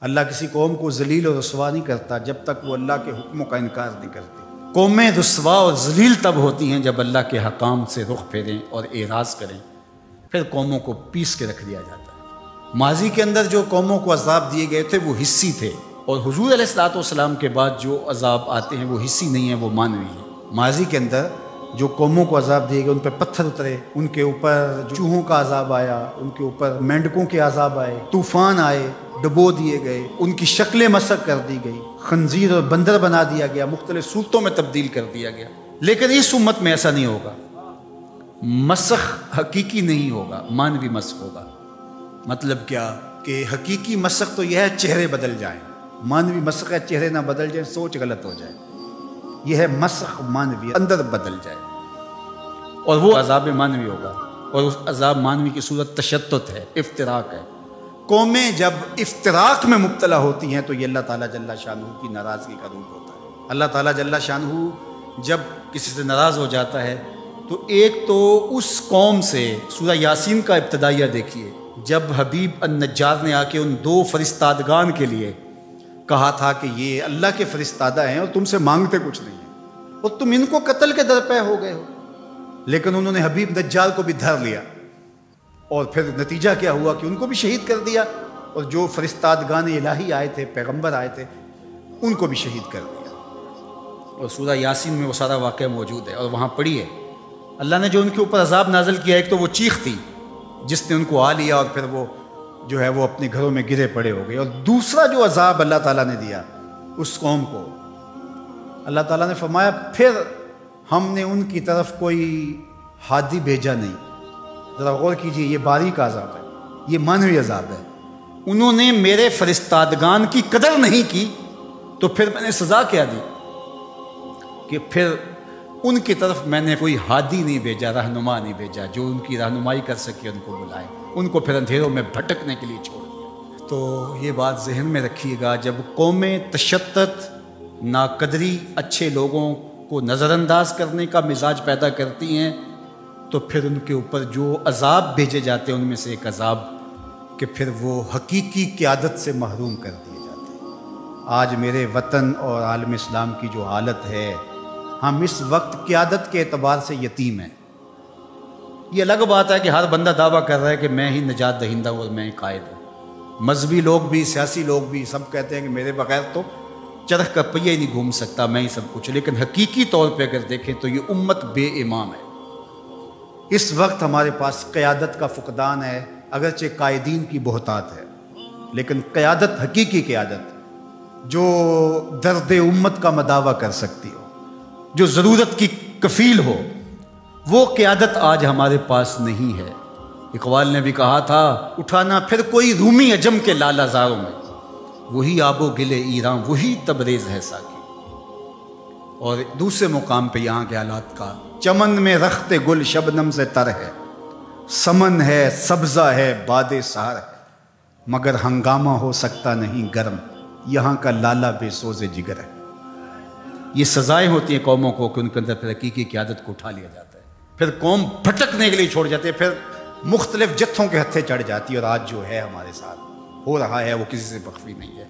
اللہ کسی قوم کو ذلیل و رسوا نہیں کرتا جب تک وہ اللہ کے حکموں کا انکار نہیں کرتی۔ قومیں رسوا اور ذلیل تب ہوتی ہیں جب اللہ کے حکام سے رخ پھیریں اور اعراض کریں، پھر قوموں کو پیس کے رکھ دیا جاتا ہے۔ ماضی کے اندر جو قوموں کو عذاب دیے گئے تھے وہ حصی تھے، اور حضور علیہ الصلوۃ والسلام کے بعد جو عذاب آتے ہیں وہ حصی نہیں ہیں، وہ معنوی ہیں۔ ماضی کے اندر جو قوموں کو عذاب دیے گئے، ان پہ پتھر اترے، ان کے اوپر چوہوں کا عذاب آیا، ان کے اوپر مینڈکوں کے عذاب آئے، طوفان آئے، ڈبو دیے گئے، ان کی شکلیں مسخ کر دی گئی، خنزیر اور بندر بنا دیا گیا، مختلف صورتوں میں تبدیل کر دیا گیا۔ لیکن اس امت میں ایسا نہیں ہوگا، مسخ حقیقی نہیں ہوگا، معنوی مسخ ہوگا۔ مطلب کیا کہ حقیقی مسخ تو یہ ہے چہرے بدل جائیں، معنوی مسخ ہے چہرے نہ بدل جائیں، سوچ غلط ہو جائے، یہ ہے مسخ معنوی، اندر بدل جائے، اور وہ عذاب معنوی ہوگا۔ اور اس عذاب معنوی کی صورت تشتت ہے، افتراق ہے۔ قومیں جب افتراق میں مبتلا ہوتی ہیں تو یہ اللہ تعالیٰ جل شانہ کی ناراضگی کا روپ ہوتا ہے۔ اللہ تعالیٰ جل شانہ جب کسی سے ناراض ہو جاتا ہے تو ایک تو اس قوم سے، سورہ یاسین کا ابتدائیہ دیکھیے، جب حبیب النجار نے آ کے ان 2 فرستادگان کے لیے کہا تھا کہ یہ اللہ کے فرستادہ ہیں اور تم سے مانگتے کچھ نہیں ہیں اور تم ان کو قتل کے درپے ہو گئے ہو، لیکن انہوں نے حبیب نجار کو بھی دھر لیا، اور پھر نتیجہ کیا ہوا کہ ان کو بھی شہید کر دیا، اور جو فرستادگان الہی آئے تھے، پیغمبر آئے تھے، ان کو بھی شہید کر دیا۔ اور سورہ یاسین میں وہ سارا واقعہ موجود ہے، اور وہاں پڑھیے اللہ نے جو ان کے اوپر عذاب نازل کیا۔ ایک تو وہ چیخ تھی جس نے ان کو آ لیا، اور پھر وہ جو ہے وہ اپنے گھروں میں گرے پڑے ہو گئے، اور دوسرا جو عذاب اللہ تعالیٰ نے دیا اس قوم کو، اللہ تعالیٰ نے فرمایا پھر ہم نے ان کی طرف کوئی ہادی بھیجا نہیں۔ ذرا غور کیجئے، یہ باریک عذاب ہے، یہ معنوی عذاب ہے۔ انہوں نے میرے فرستادگان کی قدر نہیں کی تو پھر میں نے سزا کیا دی کہ پھر ان کی طرف میں نے کوئی ہادی نہیں بھیجا، رہنما نہیں بھیجا جو ان کی رہنمائی کر سکے، ان کو بلائے، ان کو پھر اندھیروں میں بھٹکنے کے لیے چھوڑ دیا۔ تو یہ بات ذہن میں رکھیے گا، جب قومیں تشدد، ناقدری، اچھے لوگوں کو نظر انداز کرنے کا مزاج پیدا کرتی ہیں تو پھر ان کے اوپر جو عذاب بھیجے جاتے ہیں ان میں سے ایک عذاب کہ پھر وہ حقیقی قیادت سے محروم کر دیے جاتے ہیں۔ آج میرے وطن اور عالم اسلام کی جو حالت ہے، ہم اس وقت قیادت کے اعتبار سے یتیم ہیں۔ یہ الگ بات ہے کہ ہر بندہ دعویٰ کر رہا ہے کہ میں ہی نجات دہندہ ہوں اور میں ہی قائد ہوں، مذہبی لوگ بھی، سیاسی لوگ بھی، سب کہتے ہیں کہ میرے بغیر تو چرخ کا پہیہ ہی نہیں گھوم سکتا، میں ہی سب کچھ۔ لیکن حقیقی طور پہ اگر دیکھیں تو یہ امت بے امام ہے۔ اس وقت ہمارے پاس قیادت کا فقدان ہے، اگرچہ قائدین کی بہتات ہے، لیکن قیادت، حقیقی قیادت جو درد امت کا مداوع کر سکتی ہو، جو ضرورت کی کفیل ہو، وہ قیادت آج ہمارے پاس نہیں ہے۔ اقبال نے بھی کہا تھا، اٹھانا پھر کوئی رومی عجم کے لالہ زاروں میں، وہی آب و گل ایران، وہی تبریز ہے ساکی۔ اور دوسرے مقام پہ یہاں کے حالات کا، چمن میں رخت گل شبنم سے تر ہے، سمن ہے، سبزہ ہے، باد سحر ہے، مگر ہنگامہ ہو سکتا نہیں گرم، یہاں کا لالا بے سوز جگر ہے۔ یہ سزائیں ہوتی ہیں قوموں کو کہ ان کے اندر پھر حقیقی قیادت کو اٹھا لیا جاتا ہے، پھر قوم بھٹکنے کے لیے چھوڑ جاتے ہیں، پھر مختلف جتھوں کے ہتھے چڑھ جاتی ہے، اور آج جو ہے ہمارے ساتھ ہو رہا ہے وہ کسی سے مخفی نہیں ہے۔